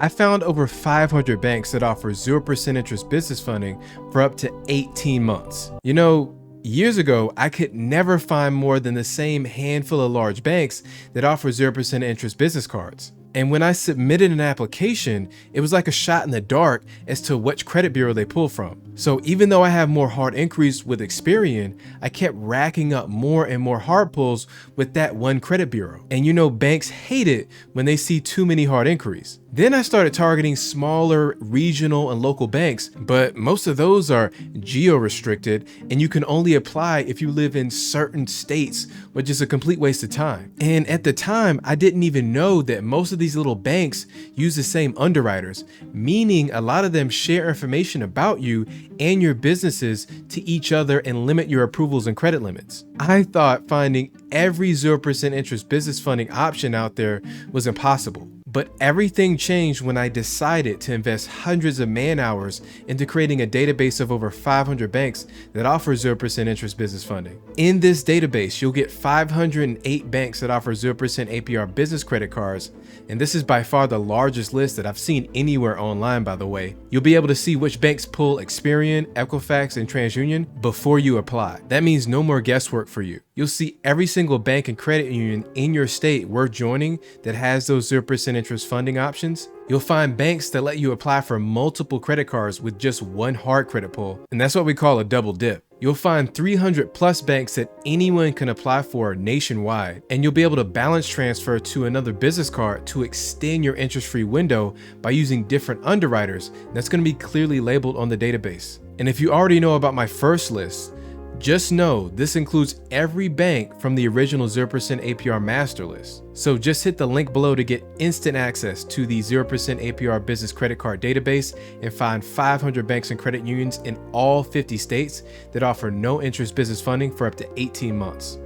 I found over 500 banks that offer 0% interest business funding for up to 18 months. You know, years ago, I could never find more than the same handful of large banks that offer 0% interest business cards. And when I submitted an application, it was like a shot in the dark as to which credit bureau they pull from. So even though I have more hard inquiries with Experian, I kept racking up more and more hard pulls with that one credit bureau. And you know, banks hate it when they see too many hard inquiries. Then I started targeting smaller regional and local banks, but most of those are geo-restricted and you can only apply if you live in certain states, which is a complete waste of time. And at the time, I didn't even know that most of these little banks use the same underwriters, meaning a lot of them share information about you and your businesses to each other and limit your approvals and credit limits. I thought finding every 0% interest business funding option out there was impossible. But everything changed when I decided to invest hundreds of man hours into creating a database of over 500 banks that offer 0% interest business funding. In this database, you'll get 508 banks that offer 0% APR business credit cards, and this is by far the largest list that I've seen anywhere online, by the way. You'll be able to see which banks pull Experian, Equifax, and TransUnion before you apply. That means no more guesswork for you. You'll see every single bank and credit union in your state worth joining that has those 0% interest funding options. You'll find banks that let you apply for multiple credit cards with just one hard credit pull, and that's what we call a double dip. You'll find 300 plus banks that anyone can apply for nationwide, and you'll be able to balance transfer to another business card to extend your interest-free window by using different underwriters. That's going to be clearly labeled on the database. And if you already know about my first list, just know this includes every bank from the original 0% APR master list. So just hit the link below to get instant access to the 0% APR business credit card database and find 500 banks and credit unions in all 50 states that offer no interest business funding for up to 18 months.